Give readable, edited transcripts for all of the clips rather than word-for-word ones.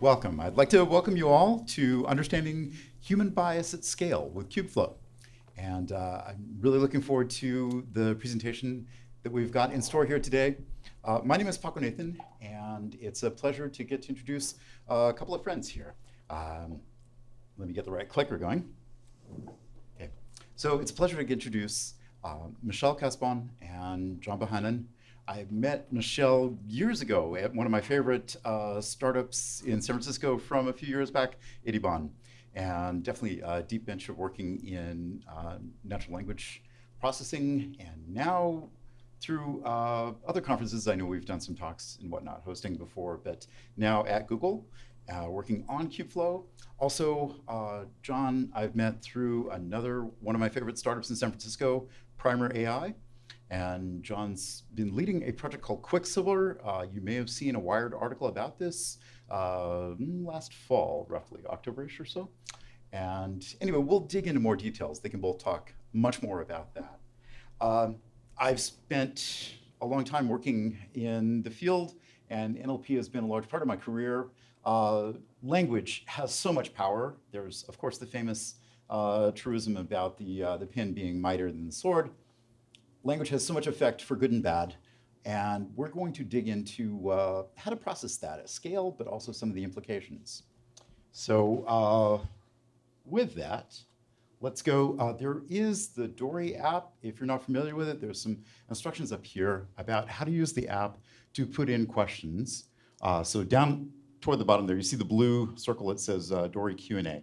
Welcome. I'd like to welcome you all to Understanding Human Bias at Scale with Kubeflow. And I'm really looking forward to the presentation that we've got in store here today. My name is Paco Nathan, and it's a pleasure to get to introduce a couple of friends here. Let me get the right clicker going. Okay. So it's a pleasure to introduce Michelle Casbon and John Bohannon. I met Michelle years ago at one of my favorite startups in San Francisco from a few years back, Iterating, and definitely a deep bench of working in natural language processing. And now through other conferences, I know we've done some talks and whatnot, hosting before, but now at Google, working on Kubeflow. Also, John, I've met through another one of my favorite startups in San Francisco, Primer AI. And John's been leading a project called Quicksilver. You may have seen a Wired article about this last fall, roughly October-ish or so. And anyway, we'll dig into more details. They can both talk much more about that. I've spent a long time working in the field, and NLP has been a large part of my career. Language has so much power. There's, of course, the famous truism about the pen being mightier than the sword. Language has so much effect for good and bad, and we're going to dig into how to process that at scale, but also some of the implications. So with that, let's go. There is the Dory app. If you're not familiar with it, there's some instructions up here about how to use the app to put in questions. So down toward the bottom there, you see the blue circle that says Dory Q&A.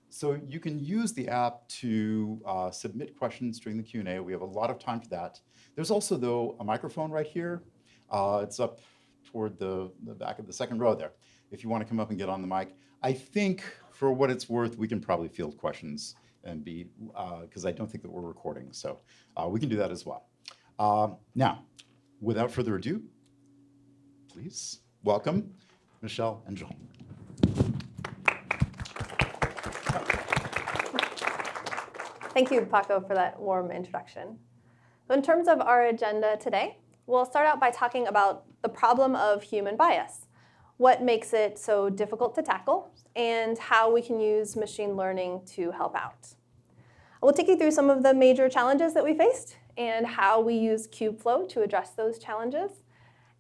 So you can use the app to submit questions during the Q&A. We have a lot of time for that. There's also, though, a microphone right here. It's up toward the back of the second row there, if you want to come up and get on the mic. I think, for what it's worth, we can probably field questions and be, because I don't think that we're recording. So we can do that as well. Now, without further ado, please welcome Michelle and John. Thank you, Paco, for that warm introduction. So in terms of our agenda today, we'll start out by talking about the problem of human bias, what makes it so difficult to tackle, and how we can use machine learning to help out. We'll take you through some of the major challenges that we faced and how we use Kubeflow to address those challenges.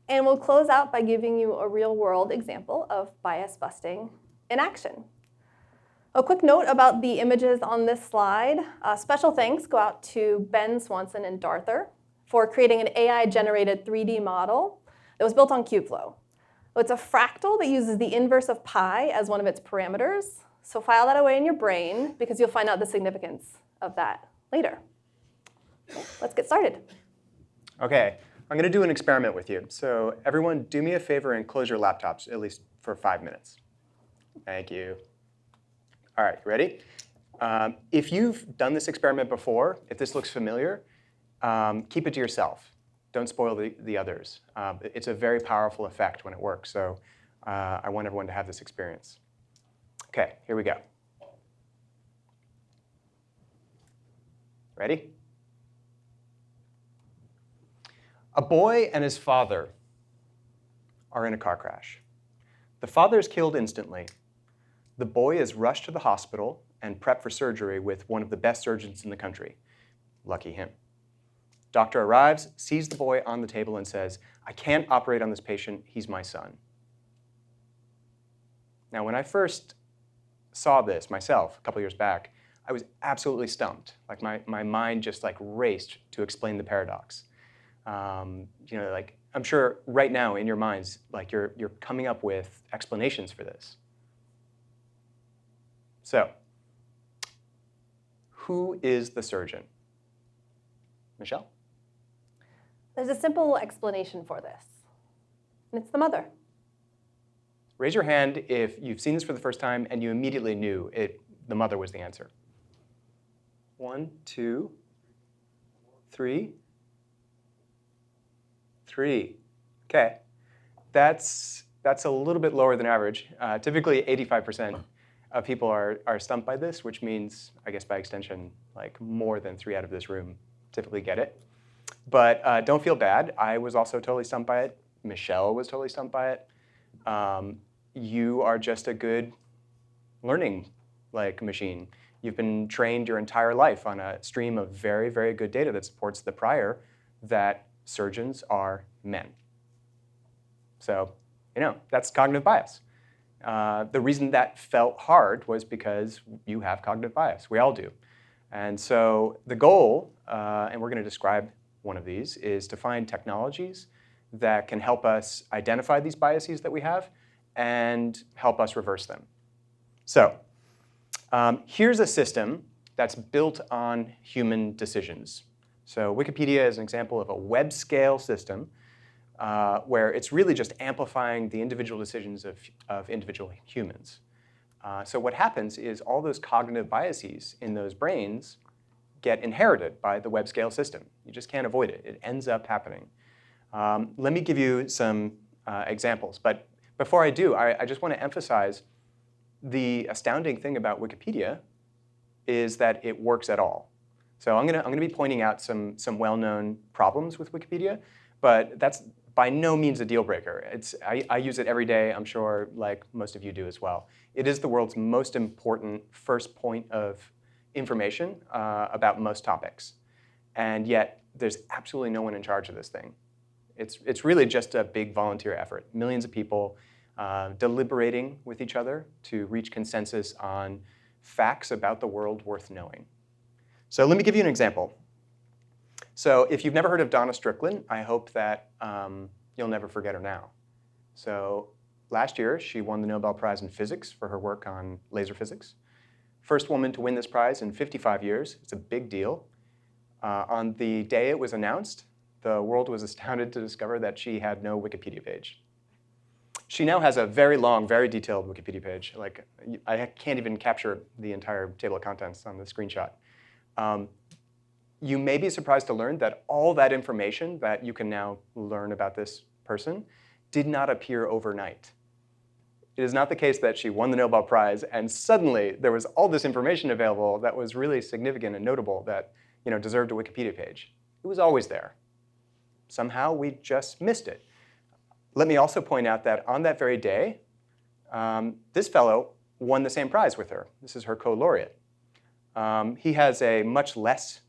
And we'll close out by giving you a real-world example of bias busting in action. A quick note about the images on this slide. Special thanks go out to Ben Swanson and Darther for creating an AI-generated 3D model that was built on Kubeflow. It's a fractal that uses the inverse of pi as one of its parameters. So file that away in your brain, because you'll find out the significance of that later. Let's get started. OK, I'm going to do an experiment with you. So everyone, do me a favor and close your laptops, at least for 5 minutes. Thank you. All right, you ready? If you've done this experiment before, if this looks familiar, keep it to yourself. Don't spoil the others. It's a very powerful effect when it works, so I want everyone to have this experience. OK, here we go. Ready? A boy and his father are in a car crash. The father is killed instantly. The boy is rushed to the hospital and prepped for surgery with one of the best surgeons in the country. Lucky him. Doctor arrives, sees the boy on the table, and says, "I can't operate on this patient. He's my son." Now, when I first saw this myself a couple years back, I was absolutely stumped. Like my mind just raced to explain the paradox. Like I'm sure right now in your minds, you're coming up with explanations for this. So, who is the surgeon? Michelle? There's a simple explanation for this, and it's the mother. Raise your hand if you've seen this for the first time and you immediately knew the mother was the answer. 1, 2, 3. 3. OK. That's a little bit lower than average. Typically, 85% of people are stumped by this, which means, I guess by extension, more than 3 out of this room typically get it. But don't feel bad. I was also totally stumped by it. Michelle was totally stumped by it. you are just a good learning machine. You've been trained your entire life on a stream of very, very good data that supports the prior that surgeons are men. So, that's cognitive bias. The reason that felt hard was because you have cognitive bias. We all do. And so the goal, and we're going to describe one of these, is to find technologies that can help us identify these biases that we have and help us reverse them. So here's a system that's built on human decisions. So Wikipedia is an example of a web scale system where it's really just amplifying the individual decisions of individual humans. So what happens is all those cognitive biases in those brains get inherited by the web scale system. You just can't avoid it. It ends up happening. Let me give you some examples. But before I do, I just want to emphasize the astounding thing about Wikipedia is that it works at all. So I'm going to be pointing out some well-known problems with Wikipedia, but that's by no means a deal breaker. I use it every day, I'm sure, like most of you do as well. It is the world's most important first point of information about most topics. And yet, there's absolutely no one in charge of this thing. It's really just a big volunteer effort. Millions of people deliberating with each other to reach consensus on facts about the world worth knowing. So let me give you an example. So if you've never heard of Donna Strickland, I hope that you'll never forget her now. So last year, she won the Nobel Prize in Physics for her work on laser physics. First woman to win this prize in 55 years. It's a big deal. On the day it was announced, the world was astounded to discover that she had no Wikipedia page. She now has a very long, very detailed Wikipedia page. Like, I can't even capture the entire table of contents on the screenshot. You may be surprised to learn that all that information that you can now learn about this person did not appear overnight. It is not the case that she won the Nobel Prize and suddenly there was all this information available that was really significant and notable that deserved a Wikipedia page. It was always there. Somehow we just missed it. Let me also point out that on that very day, this fellow won the same prize with her. This is her co-laureate. He has a much less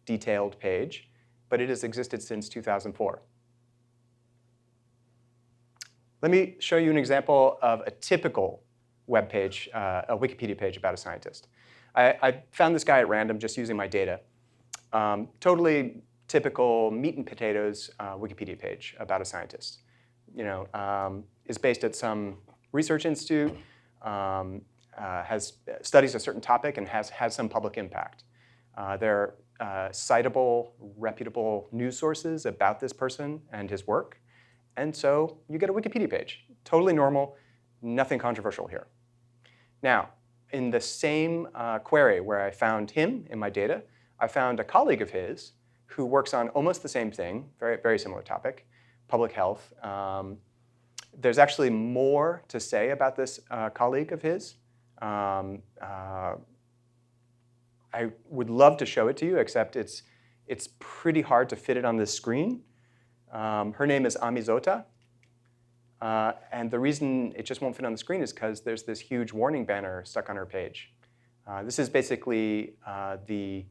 detailed page, but it has existed since 2004. Let me show you an example of a typical web page, a Wikipedia page about a scientist. I found this guy at random just using my data. Totally typical meat and potatoes Wikipedia page about a scientist. Is based at some research institute, studies a certain topic, and has some public impact. There are citable, reputable news sources about this person and his work. And so you get a Wikipedia page. Totally normal, nothing controversial here. Now, in the same query where I found him in my data, I found a colleague of his who works on almost the same thing, very, very similar topic, public health. There's actually more to say about this colleague of his. I would love to show it to you, except it's pretty hard to fit it on this screen. Her name is Amizota. And the reason it just won't fit on the screen is because there's this huge warning banner stuck on her page. This is basically the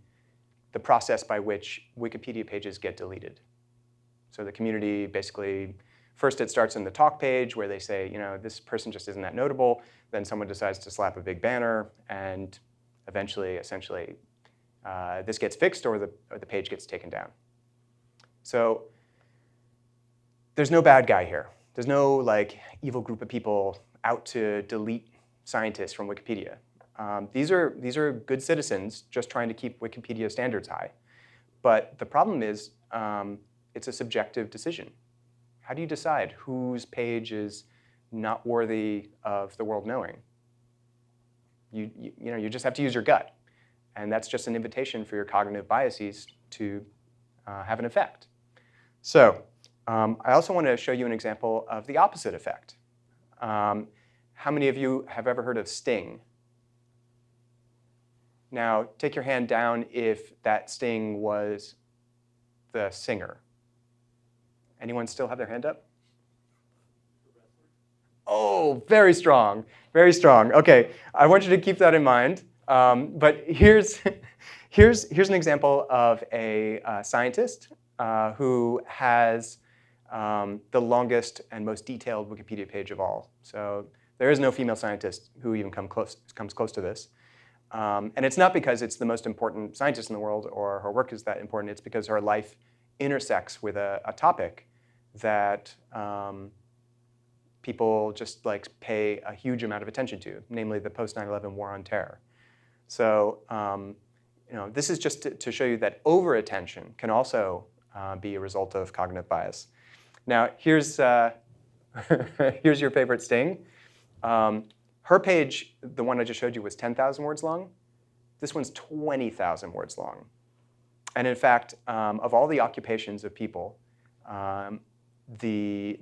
process by which Wikipedia pages get deleted. So the community basically, first it starts in the talk page where they say, this person just isn't that notable. Then someone decides to slap a big banner, and eventually, essentially, this gets fixed or the page gets taken down. So there's no bad guy here. There's no evil group of people out to delete scientists from Wikipedia. These are good citizens just trying to keep Wikipedia standards high. But the problem is it's a subjective decision. How do you decide whose page is not worthy of the world knowing? You just have to use your gut. And that's just an invitation for your cognitive biases to have an effect. So I also want to show you an example of the opposite effect. How many of you have ever heard of sting? Now, take your hand down if that sting was the singer. Anyone still have their hand up? Oh, very strong, very strong. OK, I want you to keep that in mind. But here's an example of a scientist who has the longest and most detailed Wikipedia page of all. So there is no female scientist who even comes close to this. And it's not because it's the most important scientist in the world or her work is that important. It's because her life intersects with a topic that people just like pay a huge amount of attention to, namely the post-9/11 war on terror. So this is just to show you that over-attention can also be a result of cognitive bias. Now, here's here's your favorite sting. Her page, the one I just showed you, was 10,000 words long. This one's 20,000 words long. And in fact, of all the occupations of people, the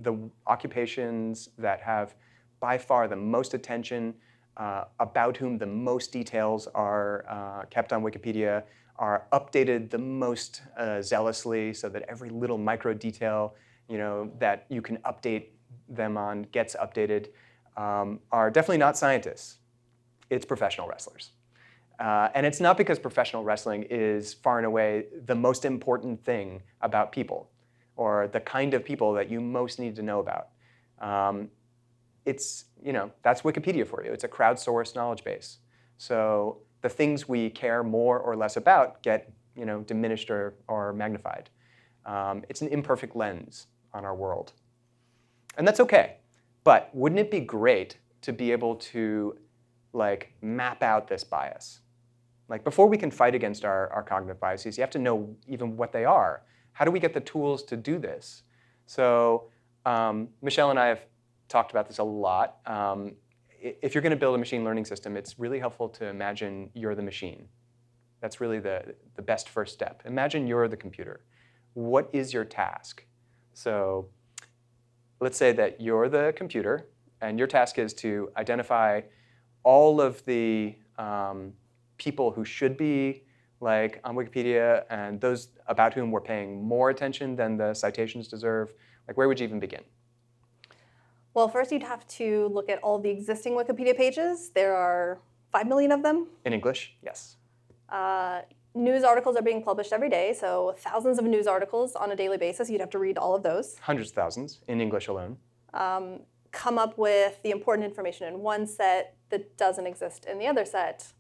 occupations that have by far the most attention, about whom the most details are kept on Wikipedia, are updated the most zealously, so that every little micro detail that you can update them on gets updated, are definitely not scientists. It's professional wrestlers. And it's not because professional wrestling is far and away the most important thing about people, or the kind of people that you most need to know about. That's Wikipedia for you. It's a crowdsourced knowledge base. So the things we care more or less about get diminished or magnified. It's an imperfect lens on our world. And that's OK. But wouldn't it be great to be able to map out this bias? Before we can fight against our cognitive biases, you have to know even what they are. How do we get the tools to do this? So Michelle and I have talked about this a lot. If you're going to build a machine learning system, it's really helpful to imagine you're the machine. That's really the best first step. Imagine you're the computer. What is your task? So let's say that you're the computer, and your task is to identify all of the people who should be on Wikipedia and those about whom we're paying more attention than the citations deserve. Where would you even begin? Well, first you'd have to look at all the existing Wikipedia pages. There are 5 million of them. In English, yes. News articles are being published every day, so thousands of news articles on a daily basis. You'd have to read all of those. Hundreds of thousands in English alone. Come up with the important information in one set that doesn't exist in the other set.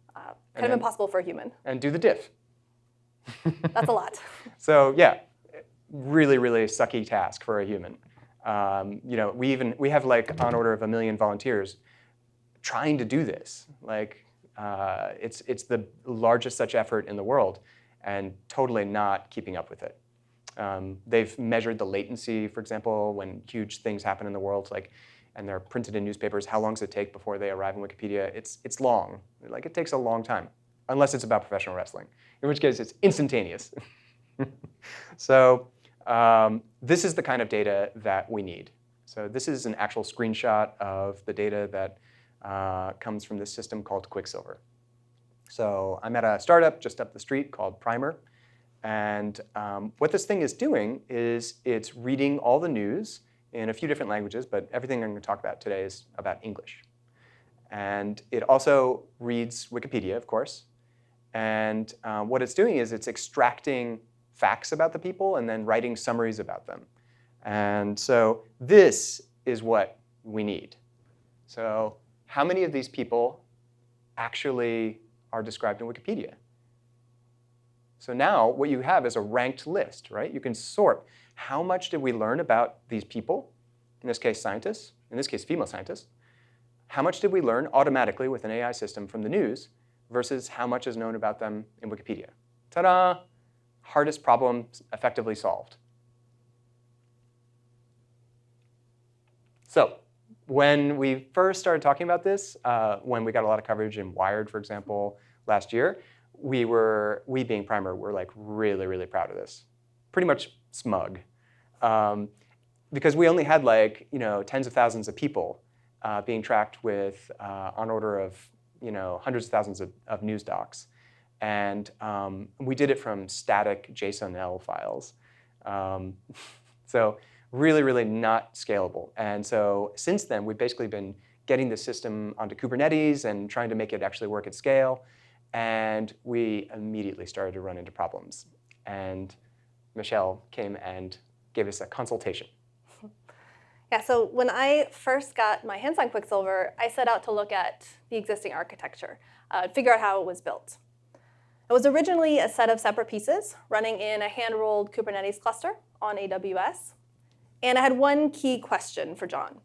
Kind of impossible for a human. And do the diff. That's a lot. So yeah, really, really sucky task for a human. We have on order of 1 million volunteers trying to do this. It's the largest such effort in the world, and totally not keeping up with it. They've measured the latency, for example, when huge things happen in the world, and they're printed in newspapers. How long does it take before they arrive in Wikipedia? It's long. It takes a long time, unless it's about professional wrestling, in which case it's instantaneous. So this is the kind of data that we need. So this is an actual screenshot of the data that comes from this system called Quicksilver. So I'm at a startup just up the street called Primer. And what this thing is doing is it's reading all the news in a few different languages, but everything I'm going to talk about today is about English. And it also reads Wikipedia, of course. And what it's doing is it's extracting facts about the people and then writing summaries about them. And so this is what we need. So how many of these people actually are described in Wikipedia? So now what you have is a ranked list, right? You can sort how much did we learn about these people, in this case scientists, in this case female scientists. How much did we learn automatically with an AI system from the news versus how much is known about them in Wikipedia? Ta-da! Hardest problem effectively solved. So when we first started talking about this, when we got a lot of coverage in Wired, for example, last year, we being Primer, were really, really proud of this. Pretty much smug. Because we only had tens of thousands of people being tracked with on order of hundreds of thousands of news docs. And we did it from static JSON-L files. So really, really not scalable. And so since then, we've basically been getting the system onto Kubernetes and trying to make it actually work at scale. And we immediately started to run into problems. And Michelle came and gave us a consultation. Yeah, so when I first got my hands on Quicksilver, I set out to look at the existing architecture, figure out how it was built. It was originally a set of separate pieces running in a hand-rolled Kubernetes cluster on AWS. And I had one key question for John.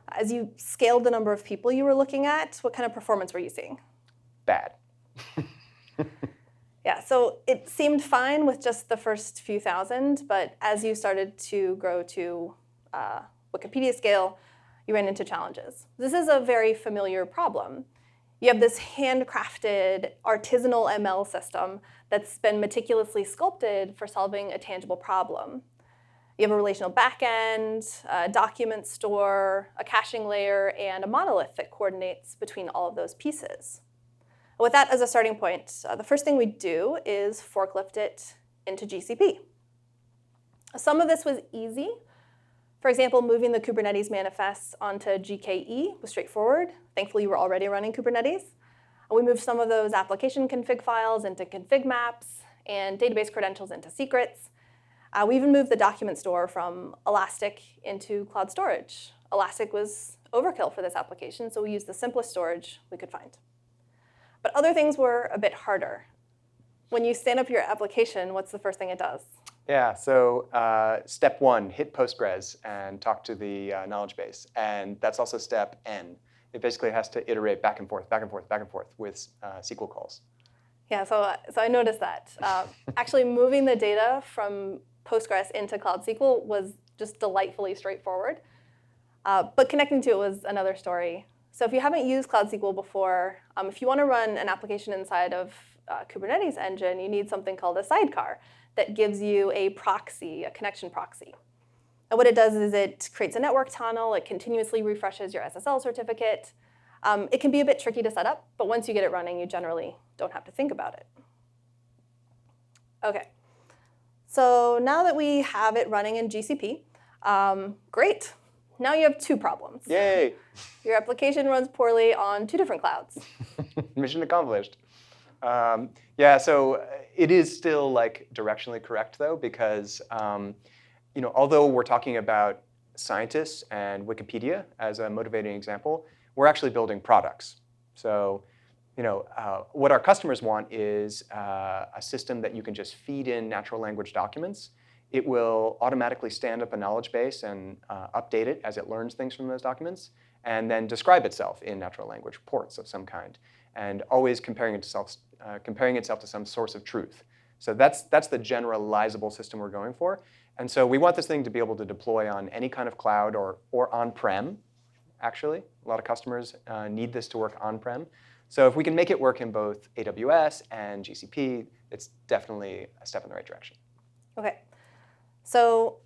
As you scaled the number of people you were looking at, what kind of performance were you seeing? Bad. Yeah, so it seemed fine with just the first few thousand, but as you started to grow to Wikipedia scale, you ran into challenges. This is a very familiar problem. You have this handcrafted artisanal ML system that's been meticulously sculpted for solving a tangible problem. You have a relational backend, a document store, a caching layer, and a monolith that coordinates between all of those pieces. With that as a starting point, the first thing we do is forklift it into GCP. Some of this was easy. For example, moving the Kubernetes manifests onto GKE was straightforward. Thankfully, you were already running Kubernetes. We moved some of those application config files into config maps and database credentials into secrets. We even moved the document store from Elastic into cloud storage. Elastic was overkill for this application, so we used the simplest storage we could find. But other things were a bit harder. When you stand up your application, what's the first thing it does? Yeah, so step one, hit Postgres and talk to the knowledge base. And that's also step N. It basically has to iterate back and forth, back and forth, back and forth with SQL calls. Yeah, so I noticed that. Actually, moving the data from Postgres into Cloud SQL was just delightfully straightforward. But connecting to it was another story. So if you haven't used Cloud SQL before, if you want to run an application inside of Kubernetes engine, you need something called a sidecar that gives you a proxy, a connection proxy. And what it does is it creates a network tunnel. It continuously refreshes your SSL certificate. It can be a bit tricky to set up, but once you get it running, you generally don't have to think about it. OK, so now that we have it running in GCP, great. Now you have two problems. Yay! Your application runs poorly on two different clouds. Mission accomplished. Yeah, so it is still like directionally correct though, because although we're talking about scientists and Wikipedia as a motivating example, we're actually building products. So what our customers want is a system that you can just feed in natural language documents. It will automatically stand up a knowledge base and update it as it learns things from those documents, and then describe itself in natural language reports of some kind, and always comparing itself to some source of truth. So that's the generalizable system we're going for. And so we want this thing to be able to deploy on any kind of cloud or on-prem, actually. A lot of customers need this to work on-prem. So if we can make it work in both AWS and GCP, it's definitely a step in the right direction. OK. So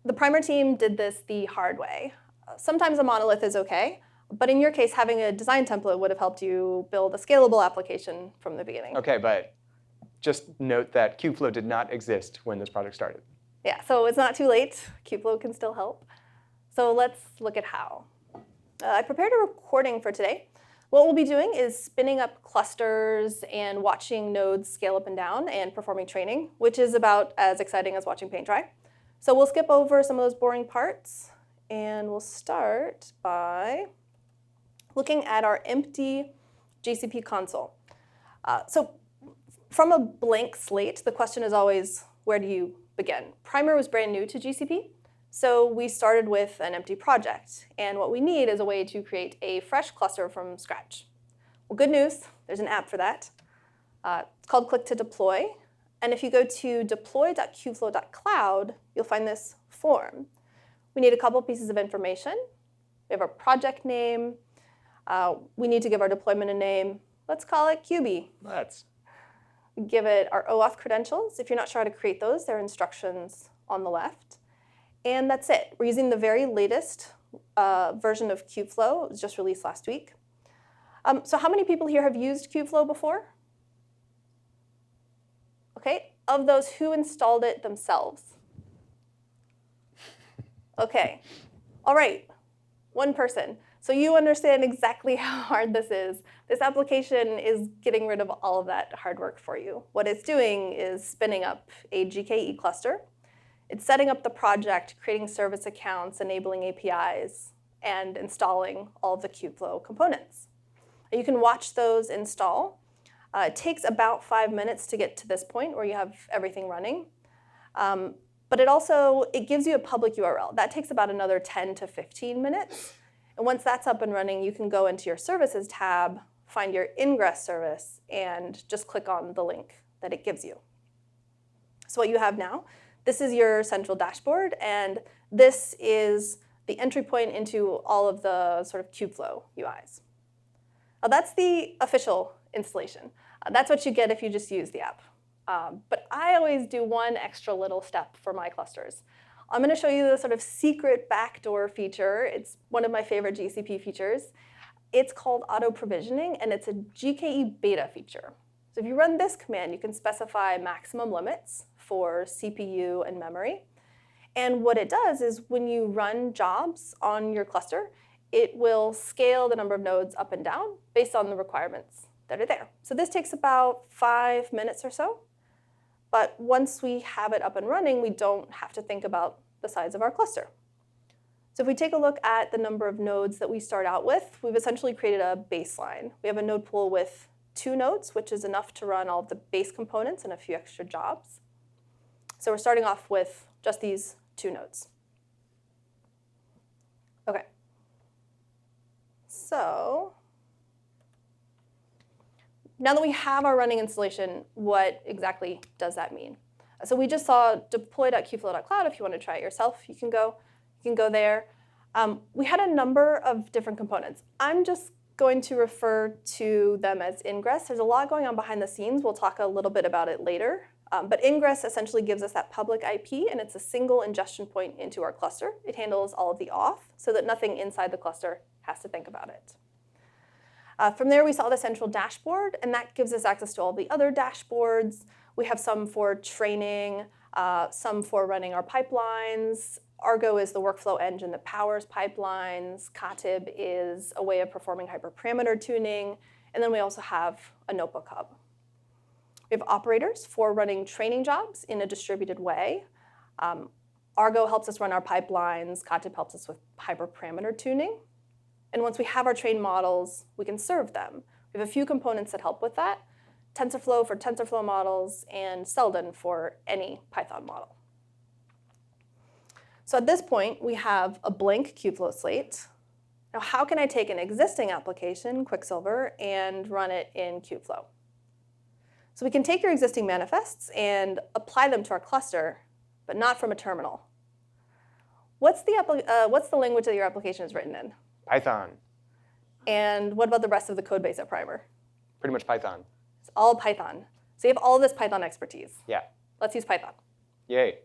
the primer team did this the hard way. Sometimes a monolith is OK. But in your case, having a design template would have helped you build a scalable application from the beginning. OK, but just note that Kubeflow did not exist when this project started. Yeah, so it's not too late. Kubeflow can still help. So let's look at how. I prepared a recording for today. What we'll be doing is spinning up clusters and watching nodes scale up and down and performing training, which is about as exciting as watching paint dry. So we'll skip over some of those boring parts, and we'll start by looking at our empty GCP console. So from a blank slate, the question is always, where do you begin? Primer was brand new to GCP, so we started with an empty project. And what we need is a way to create a fresh cluster from scratch. Well, good news, there's an app for that. It's called Click to Deploy. And if you go to deploy.kubeflow.cloud, you'll find this form. We need a couple pieces of information. We have our project name. We need to give our deployment a name. Let's call it QB. Let's. Give it our OAuth credentials. If you're not sure how to create those, there are instructions on the left. And that's it. We're using the very latest version of Kubeflow. It was just released last week. So how many people here have used Kubeflow before? OK, of those, who installed it themselves? Okay, all right, one person. So you understand exactly how hard this is. This application is getting rid of all of that hard work for you. What it's doing is spinning up a GKE cluster. It's setting up the project, creating service accounts, enabling APIs, and installing all of the Kubeflow components. You can watch those install. It takes about 5 minutes to get to this point where you have everything running. But it gives you a public URL. That takes about another 10 to 15 minutes. And once that's up and running, you can go into your services tab, find your ingress service, and just click on the link that it gives you. So what you have now, this is your central dashboard, and this is the entry point into all of the sort of Kubeflow UIs. Now that's the official installation. That's what you get if you just use the app. But I always do one extra little step for my clusters. I'm going to show you the sort of secret backdoor feature. It's one of my favorite GCP features. It's called auto provisioning, and it's a GKE beta feature. So if you run this command, you can specify maximum limits for CPU and memory. And what it does is when you run jobs on your cluster, it will scale the number of nodes up and down based on the requirements that are there. So this takes about 5 minutes or so. But once we have it up and running, we don't have to think about the size of our cluster. So if we take a look at the number of nodes that we start out with, we've essentially created a baseline. We have a node pool with 2 nodes, which is enough to run all of the base components and a few extra jobs. So we're starting off with just these 2 nodes. OK. So now that we have our running installation, what exactly does that mean? So we just saw deploy.kubeflow.cloud. If you want to try it yourself, you can go there. We had a number of different components. I'm just going to refer to them as ingress. There's a lot going on behind the scenes. We'll talk a little bit about it later. But ingress essentially gives us that public IP, and it's a single ingestion point into our cluster. It handles all of the auth so that nothing inside the cluster has to think about it. From there, we saw the central dashboard, and that gives us access to all the other dashboards. We have some for training, some for running our pipelines. Argo is the workflow engine that powers pipelines. Katib is a way of performing hyperparameter tuning. And then we also have a notebook hub. We have operators for running training jobs in a distributed way. Argo helps us run our pipelines. Katib helps us with hyperparameter tuning. And once we have our trained models, we can serve them. We have a few components that help with that. TensorFlow for TensorFlow models, and Seldon for any Python model. So at this point, we have a blank Kubeflow slate. Now, how can I take an existing application, Quicksilver, and run it in Kubeflow? So we can take your existing manifests and apply them to our cluster, but not from a terminal. What's the language that your application is written in? Python. And what about the rest of the code base at Primer? Pretty much Python. It's all Python. So you have all this Python expertise. Yeah. Let's use Python. Yay.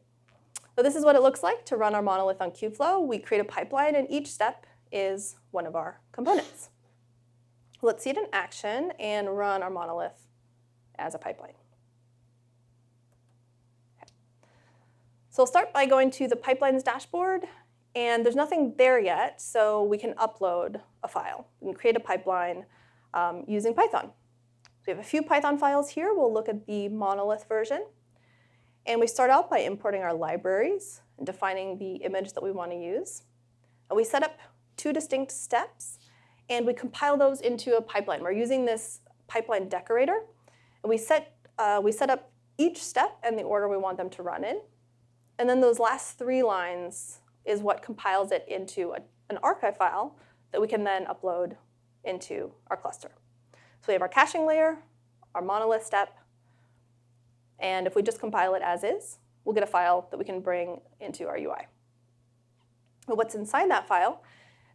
So this is what it looks like to run our monolith on Kubeflow. We create a pipeline, and each step is one of our components. Let's see it in action and run our monolith as a pipeline. Okay. So we'll start by going to the pipelines dashboard. And there's nothing there yet, so we can upload a file. We can create a pipeline using Python. So we have a few Python files here. We'll look at the monolith version. And we start out by importing our libraries and defining the image that we want to use. And we set up 2 distinct steps, and we compile those into a pipeline. We're using this pipeline decorator. And we set up each step and the order we want them to run in. And then those last 3 lines is what compiles it into an archive file that we can then upload into our cluster. So we have our caching layer, our monolith step, and if we just compile it as is, we'll get a file that we can bring into our UI. But what's inside that file,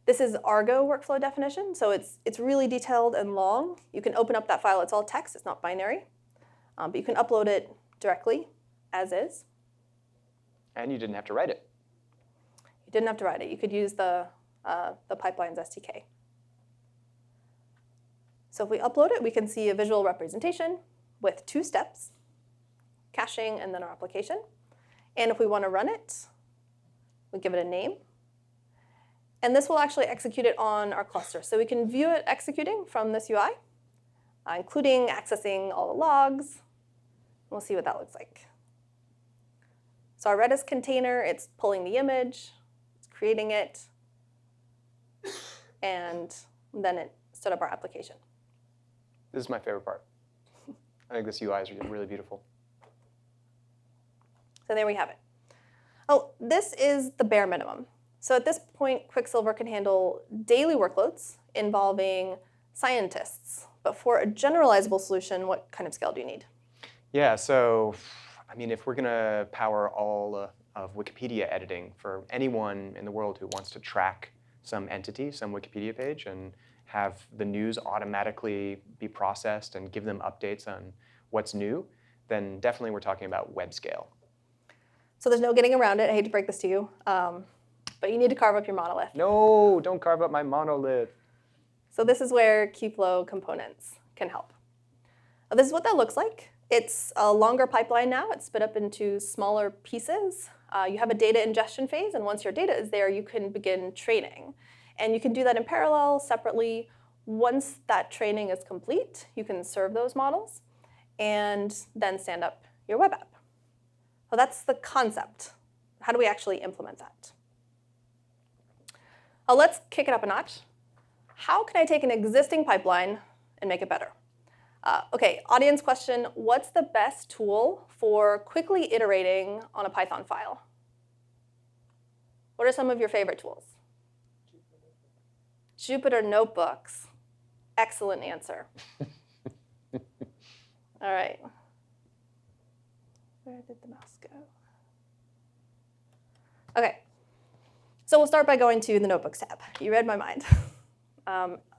this is Argo workflow definition, so it's really detailed and long. You can open up that file. It's all text. It's not binary. But you can upload it directly as is. And you didn't have to write it. Didn't have to write it. You could use the pipelines SDK. So if we upload it, we can see a visual representation with 2 steps, caching and then our application. And if we want to run it, We give it a name. And this will actually execute it on our cluster. So we can view it executing from this UI, including accessing all the logs. We'll see what that looks like. So our Redis container, it's pulling the image, it's creating it, and then it stood up our application. This is my favorite part. I think this UI is really beautiful. So there we have it. Oh, this is the bare minimum. So at this point, Quicksilver can handle daily workloads involving scientists. But for a generalizable solution, what kind of scale do you need? Yeah, so I mean, if we're going to power all of Wikipedia editing for anyone in the world who wants to track some entity, some Wikipedia page, and have the news automatically be processed and give them updates on what's new, then definitely we're talking about web scale. So there's no getting around it. I hate to break this to you. But you need to carve up your monolith. No, don't carve up my monolith. So this is where Kubeflow components can help. This is what that looks like. It's a longer pipeline now. It's split up into smaller pieces. You have a data ingestion phase, and once your data is there, you can begin training. And you can do that in parallel, separately. Once that training is complete, you can serve those models and then stand up your web app. So that's the concept. How do we actually implement that? Let's kick it up a notch. How can I take an existing pipeline and make it better? OK, audience question, what's the best tool for quickly iterating on a Python file? What are some of your favorite tools? Jupyter Notebooks. Excellent answer. All right. Where did the mouse go? OK. So we'll start by going to the Notebooks tab. You read my mind.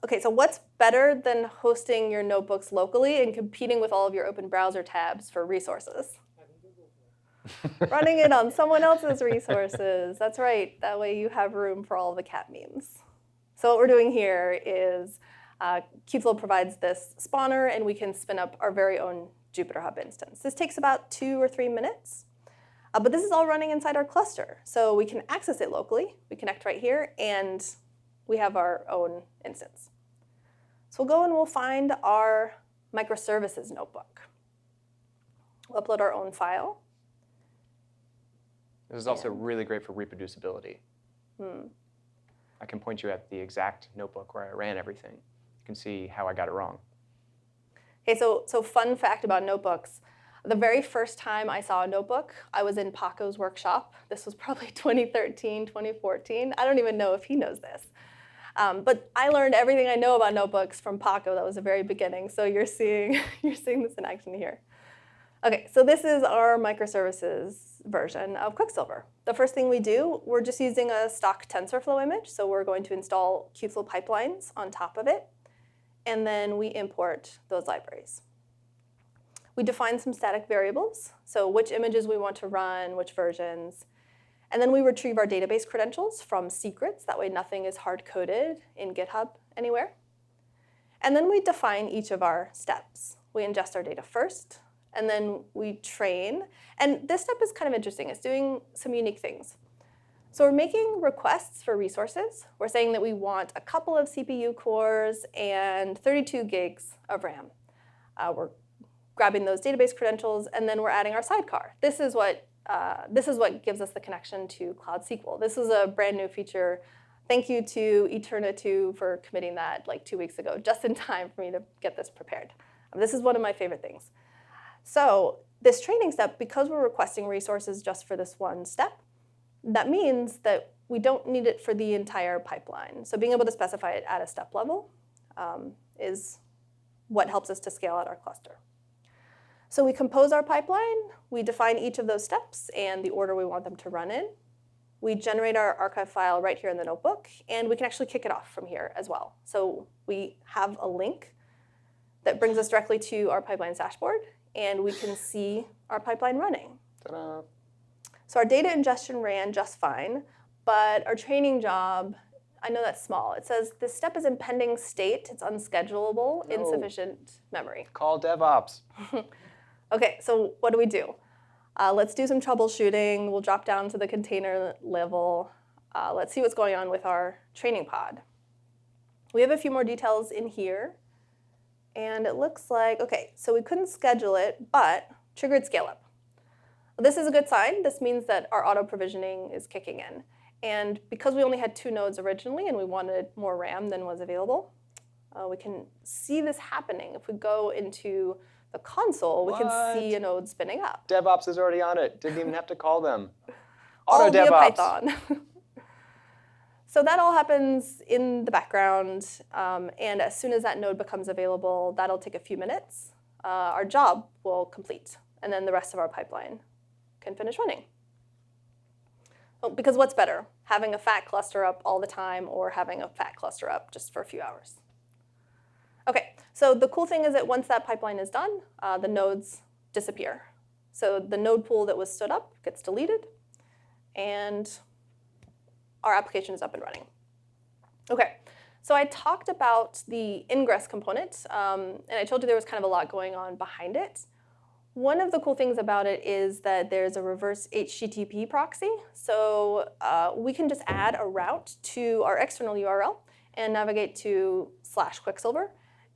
OK, so what's better than hosting your notebooks locally and competing with all of your open browser tabs for resources? Running it on someone else's resources. That's right. That way you have room for all the cat memes. So what we're doing here is Kubeflow provides this spawner, and we can spin up our very own Jupyter Hub instance. This takes about 2 or 3 minutes. But this is all running inside our cluster. So we can access it locally. We connect right here, and we have our own instance. So we'll go and we'll find our microservices notebook. We'll upload our own file. This is also really great for reproducibility. I can point you at the exact notebook where I ran everything. You can see how I got it wrong. Okay, so fun fact about notebooks. The very first time I saw a notebook, I was in Paco's workshop. This was probably 2013, 2014. I don't even know if he knows this. But I learned everything I know about notebooks from Paco. That was the very beginning. So you're seeing this in action here. OK, so this is our microservices version of Quicksilver. The first thing we do, we're just using a stock TensorFlow image. So we're going to install Kubeflow pipelines on top of it. And then we import those libraries. We define some static variables, so which images we want to run, which versions. And then we retrieve our database credentials from secrets. That way nothing is hard-coded in GitHub anywhere. And then we define each of our steps. We ingest our data first, and then we train. And this step is kind of interesting. It's doing some unique things. So we're making requests for resources. We're saying that we want a couple of CPU cores and 32 gigs of RAM. We're grabbing those database credentials, and then we're adding our sidecar. This is what gives us the connection to Cloud SQL. This is a brand new feature. Thank you to Eternity for committing that like 2 weeks ago, just in time for me to get this prepared. This is one of my favorite things. So this training step, because we're requesting resources just for this one step, that means that we don't need it for the entire pipeline. So being able to specify it at a step level is what helps us to scale out our cluster. So we compose our pipeline, we define each of those steps and the order we want them to run in. We generate our archive file right here in the notebook, and we can actually kick it off from here as well. So we have a link that brings us directly to our pipeline's dashboard, and we can see our pipeline running. Ta-da. So our data ingestion ran just fine, but our training job, I know that's small. It says this step is in pending state. It's unschedulable, insufficient memory. Call DevOps. OK, so what do? Let's do some troubleshooting. We'll drop down to the container level. Let's see what's going on with our training pod. We have a few more details in here. And it looks like, OK, so we couldn't schedule it, but triggered scale up. This is a good sign. This means that our auto provisioning is kicking in. And because we only had 2 nodes originally and we wanted more RAM than was available, we can see this happening. If we go into the console, we can see a node spinning up. DevOps is already on it. Didn't even have to call them. All via DevOps. Python. So that all happens in the background. And as soon as that node becomes available, that'll take a few minutes. Our job will complete. And then the rest of our pipeline can finish running. Well, because what's better, having a fat cluster up all the time or having a fat cluster up just for a few hours? OK, so the cool thing is that once that pipeline is done, the nodes disappear. So the node pool that was stood up gets deleted, and our application is up and running. OK, so I talked about the ingress component, and I told you there was kind of a lot going on behind it. One of the cool things about it is that there's a reverse HTTP proxy. So we can just add a route to our external URL and navigate to /Quicksilver.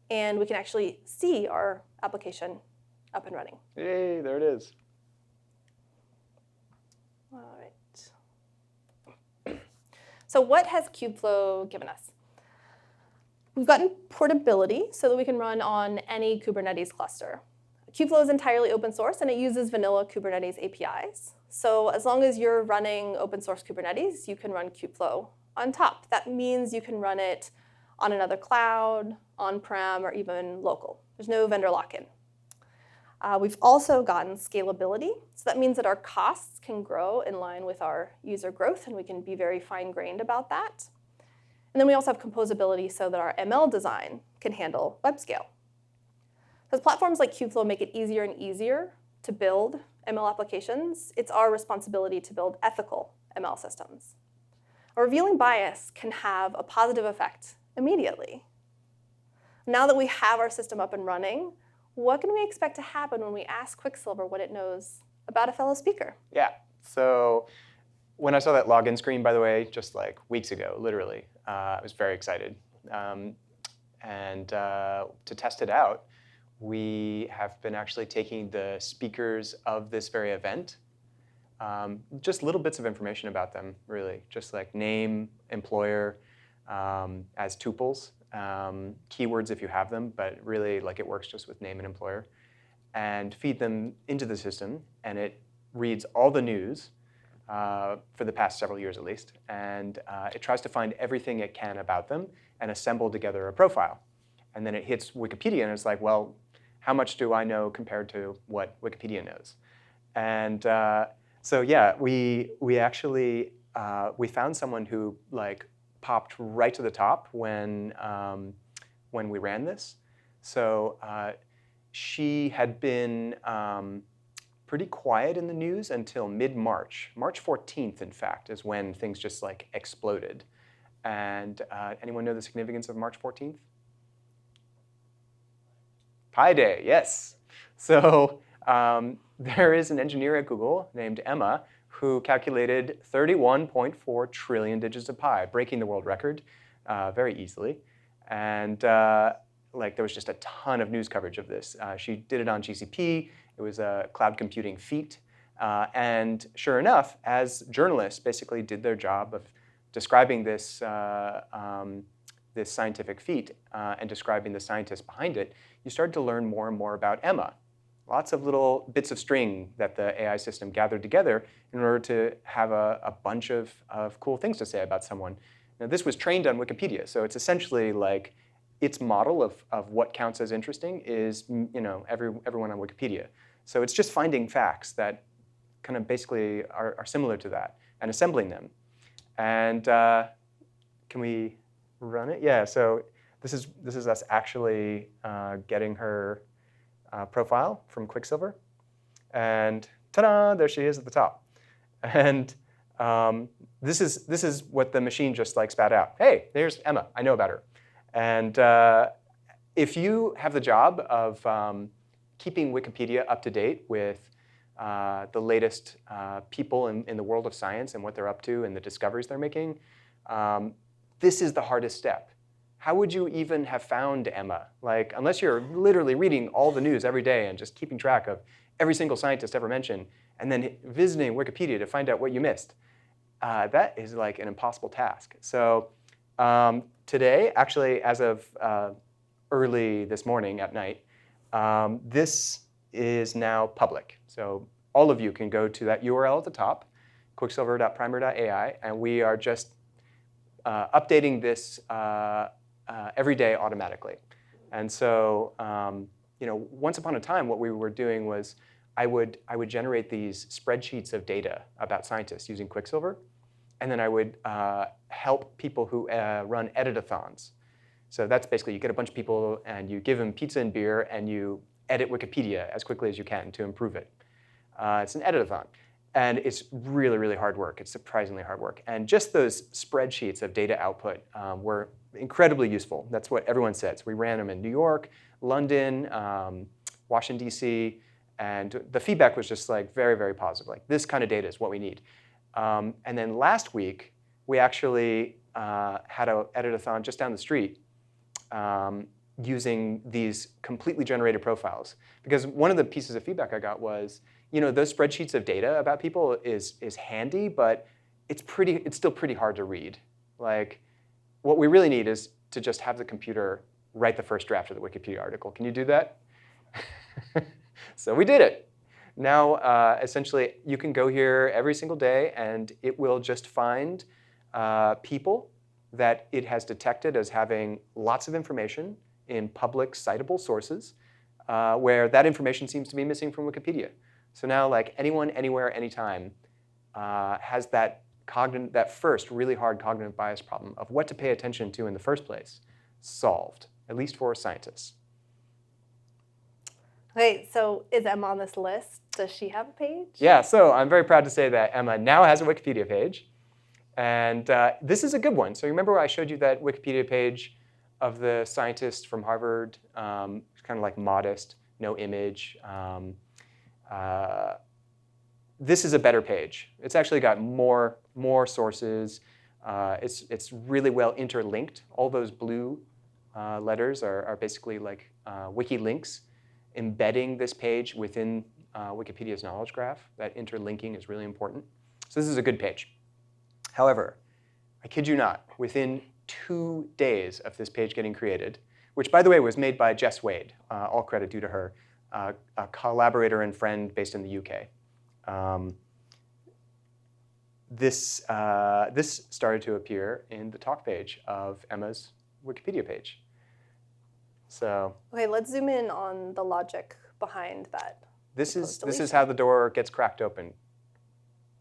And we can actually see our application up and running. Yay, there it is. All right. So what has Kubeflow given us? We've gotten portability so that we can run on any Kubernetes cluster. Kubeflow is entirely open source, and it uses vanilla Kubernetes APIs. So as long as you're running open source Kubernetes, you can run Kubeflow on top. That means you can run it on another cloud, on-prem, or even local. There's no vendor lock-in. We've also gotten scalability. So that means that our costs can grow in line with our user growth, and we can be very fine-grained about that. And then we also have composability so that our ML design can handle web scale. As platforms like Kubeflow make it easier and easier to build ML applications, it's our responsibility to build ethical ML systems. A revealing bias can have a positive effect immediately. Now that we have our system up and running, what can we expect to happen when we ask Quicksilver what it knows about a fellow speaker? Yeah, so when I saw that login screen, by the way, just like weeks ago, literally, I was very excited. To test it out, we have been actually taking the speakers of this very event, just little bits of information about them, really, just like name, employer, as tuples, keywords if you have them, but really like it works just with name and employer, and feed them into the system, and it reads all the news for the past several years at least, and it tries to find everything it can about them and assemble together a profile. And then it hits Wikipedia, and it's like, well, how much do I know compared to what Wikipedia knows? And so yeah, we actually we found someone who like popped right to the top when we ran this. So she had been pretty quiet in the news until mid-March. March 14th, in fact, is when things just like exploded. And anyone know the significance of March 14th? Pi Day, yes. So there is an engineer at Google named Emma who calculated 31.4 trillion digits of pi, breaking the world record very easily. And like there was just a ton of news coverage of this. She did it on GCP. It was a cloud computing feat. And sure enough, as journalists basically did their job of describing this, this scientific feat and describing the scientists behind it, you started to learn more and more about Emma. Lots of little bits of string that the AI system gathered together in order to have a bunch of cool things to say about someone. Now, this was trained on Wikipedia, so it's essentially like its model of what counts as interesting is everyone on Wikipedia. So it's just finding facts that kind of basically are similar to that and assembling them. And can we run it? Yeah. So this is us actually getting her profile from Quicksilver, and ta-da! There she is at the top. And this is what the machine just like spat out. Hey, there's Emma. I know about her. And if you have the job of keeping Wikipedia up to date with the latest people in the world of science and what they're up to and the discoveries they're making, this is the hardest step. How would you even have found Emma? Like, unless you're literally reading all the news every day and just keeping track of every single scientist ever mentioned, and then visiting Wikipedia to find out what you missed. That is like an impossible task. So today, actually, as of early this morning at night, this is now public. So all of you can go to that URL at the top, quicksilver.primer.ai, and we are just updating this every day automatically. And so once upon a time, what we were doing was I would generate these spreadsheets of data about scientists using Quicksilver, and then I would help people who run editathons. So that's basically you get a bunch of people and you give them pizza and beer and you edit Wikipedia as quickly as you can to improve it. It's an editathon. And it's really, really hard work. It's surprisingly hard work. And just those spreadsheets of data output were incredibly useful. That's what everyone said. So we ran them in New York, London, Washington, DC. And the feedback was just like very, very positive. Like, this kind of data is what we need. And then last week, we actually had an editathon just down the street using these completely generated profiles. Because one of the pieces of feedback I got was, those spreadsheets of data about people is handy, but it's still pretty hard to read. Like, what we really need is to just have the computer write the first draft of the Wikipedia article. Can you do that? So we did it. Now, essentially, you can go here every single day, and it will just find people that it has detected as having lots of information in public citable sources, where that information seems to be missing from Wikipedia. So now, like, anyone, anywhere, anytime has that first really hard cognitive bias problem of what to pay attention to in the first place solved, at least for scientists. Okay, so is Emma on this list? Does she have a page? Yeah, so I'm very proud to say that Emma now has a Wikipedia page. And this is a good one. So remember I showed you that Wikipedia page of the scientist from Harvard? It's kind of like modest, no image. This is a better page. It's actually got more sources. It's really well interlinked. All those blue letters are basically like wiki links embedding this page within Wikipedia's knowledge graph. That interlinking is really important. So this is a good page. However, I kid you not, within 2 days of this page getting created, which, by the way, was made by Jess Wade, all credit due to her, a collaborator and friend based in the UK. This started to appear in the talk page of Emma's Wikipedia page. So okay, let's zoom in on the logic behind that. This is how the door gets cracked open.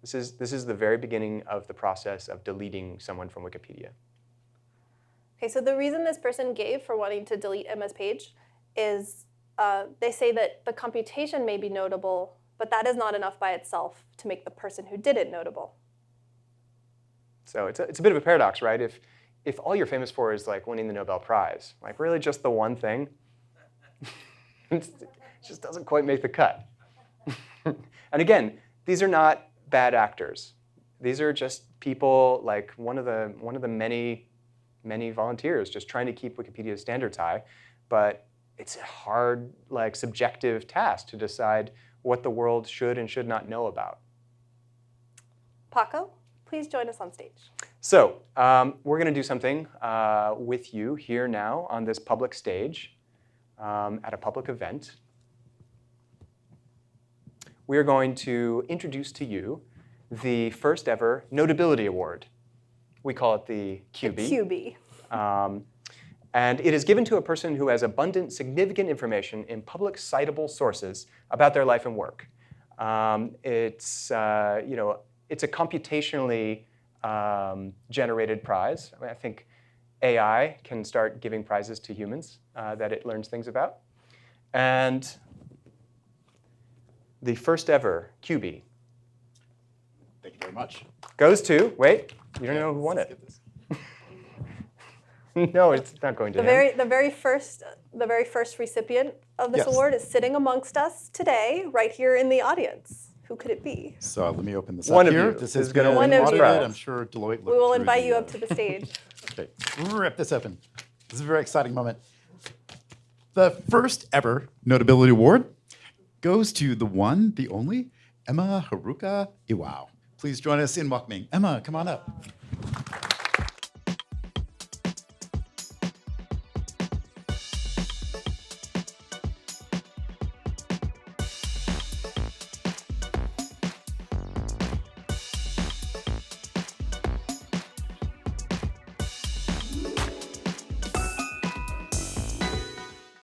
This is the very beginning of the process of deleting someone from Wikipedia. Okay, so the reason this person gave for wanting to delete Emma's page is they say that the computation may be notable, but that is not enough by itself to make the person who did it notable. So it's a bit of a paradox, right? If all you're famous for is like winning the Nobel Prize, like really just the one thing, it just doesn't quite make the cut. And again, these are not bad actors. These are just people like one of the many volunteers just trying to keep Wikipedia's standards high. But it's a hard, like, subjective task to decide what the world should and should not know about. Paco, please join us on stage. So we're going to do something with you here now on this public stage at a public event. We are going to introduce to you the first ever Notability Award. We call it the QB. The QB. And it is given to a person who has abundant, significant information in public citable sources about their life and work. It's a computationally generated prize. I think AI can start giving prizes to humans that it learns things about. And the first ever QB Thank you very much. goes to, wait, you don't know who won it. No, it's not going to him. The very first recipient of this award is sitting amongst us today, right here in the audience. Who could it be? So let me open this One up of here. you This is has gonna been win the audited. prize. I'm sure Deloitte. We will invite you up to the stage. Okay, rip this open. This is a very exciting moment. The first ever Notability Award goes to the one, the only, Emma Haruka Iwao. Please join us in welcoming Emma. Come on up.